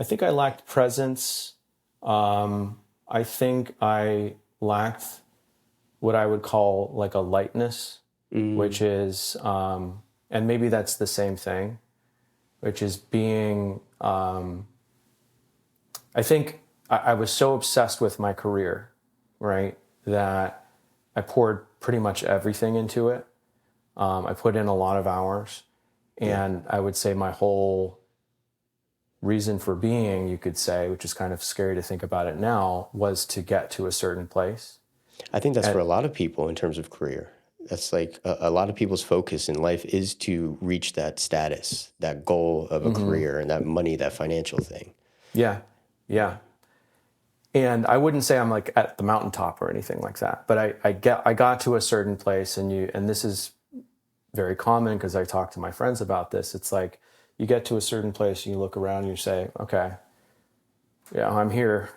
I think I lacked presence. I think I lacked what I would call like a lightness, which is, and maybe that's the same thing, which is being, I think I was so obsessed with my career, right, that I poured pretty much everything into it. I put in a lot of hours, and I would say my whole reason for being, you could say, which is kind of scary to think about it now, was to get to a certain place. I think that's for And a lot of people in terms of career. That's like a lot of people's focus in life is to reach that status, that goal of a career, and that money, that financial thing. yeah, yeah. And I wouldn't say I'm like at the mountaintop or anything like that, but I got to a certain place, and this is very common because I talk to my friends about this. It's like you get to a certain place and you look around and you say, okay, yeah, I'm here.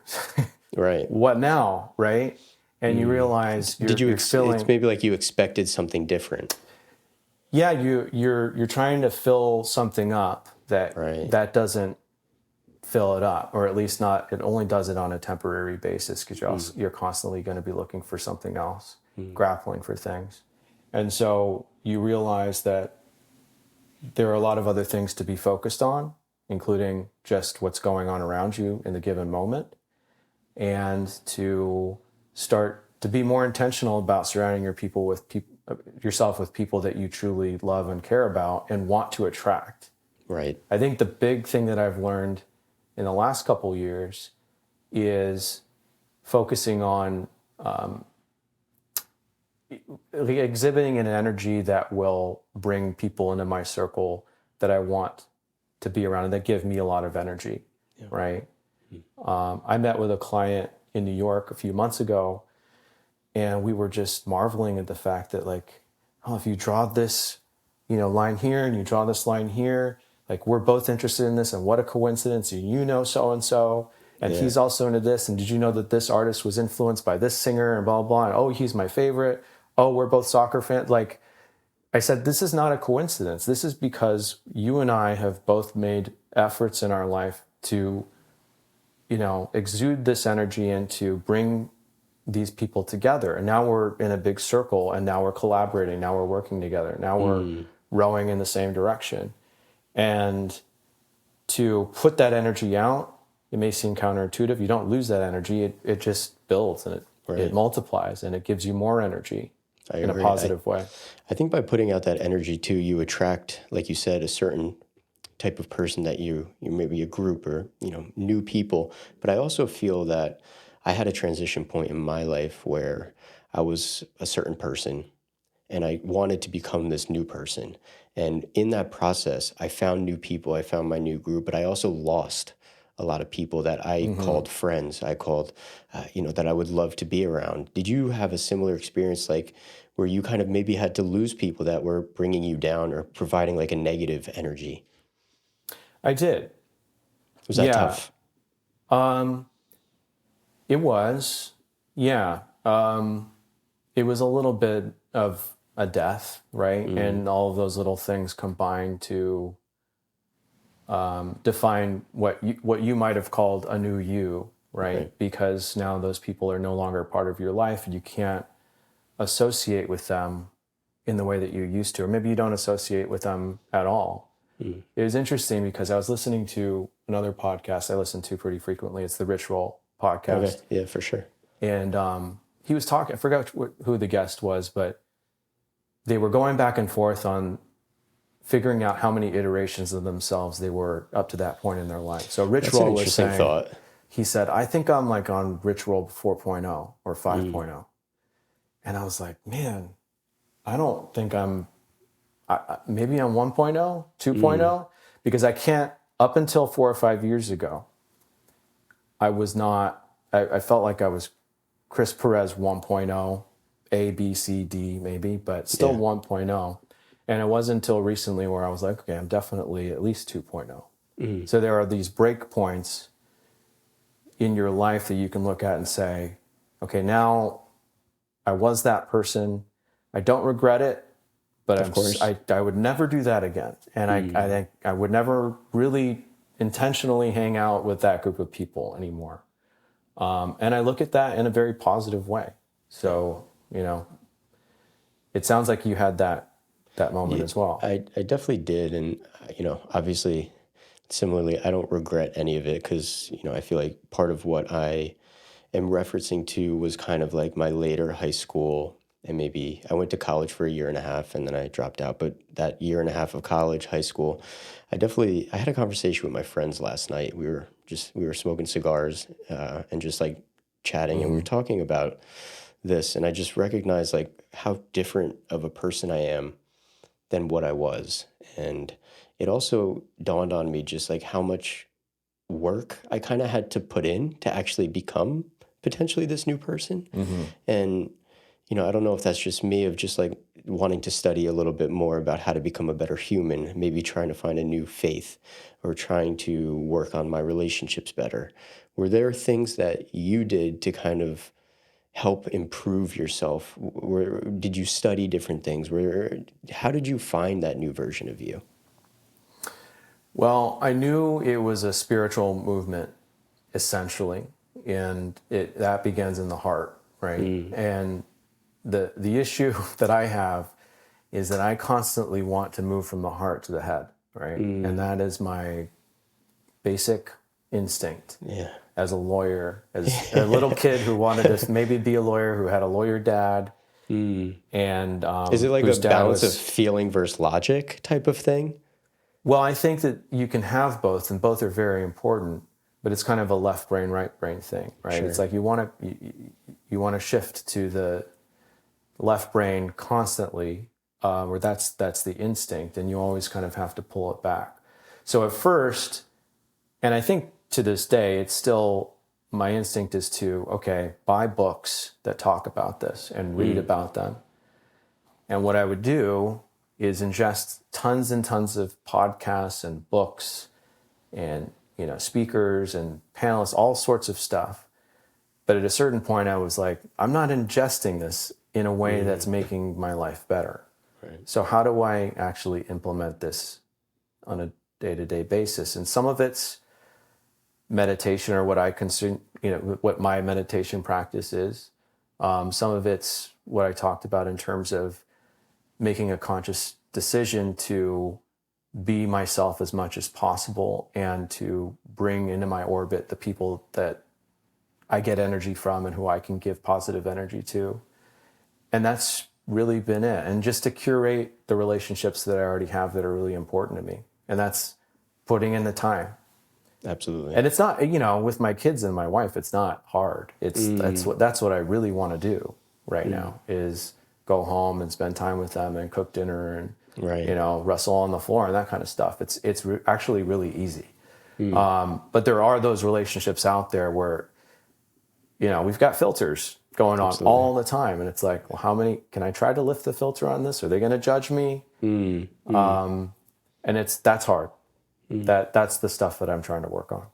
Right. What now, right? And you realize you're filling. It's maybe like you expected something different. Yeah, you're trying to fill something up Right. that doesn't fill it up, or at least not. It only does it on a temporary basis because you're constantly going to be looking for something else, grappling for things, and so you realize that there are a lot of other things to be focused on, including just what's going on around you in the given moment, and to start to be more intentional about surrounding yourself with people that you truly love and care about and want to attract. Right. I think the big thing that I've learned in the last couple years is focusing on exhibiting an energy that will bring people into my circle that I want to be around and that give me a lot of energy, right? I met with a client in New York a few months ago, and we were just marveling at the fact that, like, oh, if you draw this, line here and you draw this line here, like, we're both interested in this, and what a coincidence, and so-and-so, and he's also into this, and did you know that this artist was influenced by this singer, and blah, blah, and oh, he's my favorite, oh, we're both soccer fans. Like, I said, this is not a coincidence. This is because you and I have both made efforts in our life to exude this energy and to bring these people together. And now we're in a big circle, and now we're collaborating. Now we're working together. Now we're rowing in the same direction. And to put that energy out, it may seem counterintuitive. You don't lose that energy. It just builds, and it multiplies, and it gives you more energy in a positive way. I think by putting out that energy too, you attract, like you said, a certain type of person that you maybe a group or new people. But I also feel that I had a transition point in my life where I was a certain person and I wanted to become this new person, and in that process I found new people, I found my new group, but I also lost a lot of people that I called friends, I called that I would love to be around. Did you have a similar experience, like where you kind of maybe had to lose people that were bringing you down or providing like a negative energy? I did. Was that tough? It was. Yeah. It was a little bit of a death, right? And all of those little things combined to define what you might have called a new you, right? Because now those people are no longer part of your life, and you can't associate with them in the way that you used to, or maybe you don't associate with them at all. It was interesting because I was listening to another podcast I listen to pretty frequently. It's the Ritual podcast. Okay. Yeah, for sure. And he was talking, I forgot who the guest was, but they were going back and forth on figuring out how many iterations of themselves they were up to that point in their life. So Ritual was saying, thought. He said, I think I'm like on Ritual 4.0 or 5.0. And I was like, man, I don't think maybe I'm 1.0, 2.0, because I can't, up until 4 or 5 years ago, I was not, I felt like I was Chris Perez 1.0, A, B, C, D maybe, but still 1.0. And it wasn't until recently where I was like, okay, I'm definitely at least 2.0. So there are these break points in your life that you can look at and say, okay, now I was that person. I don't regret it, but I would never do that again. And I think I would never really intentionally hang out with that group of people anymore. And I look at that in a very positive way. So, it sounds like you had that moment as well. I definitely did. And, obviously, similarly, I don't regret any of it because, I feel like part of what I am referencing to was kind of like my later high school. And maybe I went to college for a year and a half and then I dropped out. But that year and a half of college, high school, I had a conversation with my friends last night. We were smoking cigars and just like chatting, and we were talking about this. And I just recognized like how different of a person I am than what I was. And it also dawned on me just like how much work I kind of had to put in to actually become potentially this new person. And, I don't know if that's just me of just like wanting to study a little bit more about how to become a better human, maybe trying to find a new faith or trying to work on my relationships better. Were there things that you did to kind of help improve yourself? Did you study different things? How did you find that new version of you? Well, I knew it was a spiritual movement, essentially, and that begins in the heart, right? And the issue that I have is that I constantly want to move from the heart to the head, right? And that is my basic instinct. Yeah. As a lawyer, as a little kid who wanted to maybe be a lawyer, who had a lawyer dad, and is it like a balance of feeling versus logic type of thing? Well, I think that you can have both, and both are very important. But it's kind of a left brain, right brain thing, right? Sure. It's like you want to shift to the left brain constantly, where that's the instinct, and you always kind of have to pull it back. So at first, and I think to this day, it's still, my instinct is to, buy books that talk about this and read about them. And what I would do is ingest tons and tons of podcasts and books and, speakers and panelists, all sorts of stuff. But at a certain point, I was like, I'm not ingesting this in a way that's making my life better. Right. So how do I actually implement this on a day-to-day basis? And some of it's meditation, or what I consider, what my meditation practice is. Some of it's what I talked about in terms of making a conscious decision to be myself as much as possible and to bring into my orbit the people that I get energy from and who I can give positive energy to. And that's really been it. And just to curate the relationships that I already have that are really important to me. And that's putting in the time. Absolutely. And it's not, with my kids and my wife, it's not hard. That's what I really want to do right now, is go home and spend time with them and cook dinner and, wrestle on the floor and that kind of stuff. It's actually really easy. But there are those relationships out there where, we've got filters going on all the time. And it's like, well, how many, can I try to lift the filter on this? Are they going to judge me? And that's hard. That's the stuff that I'm trying to work on.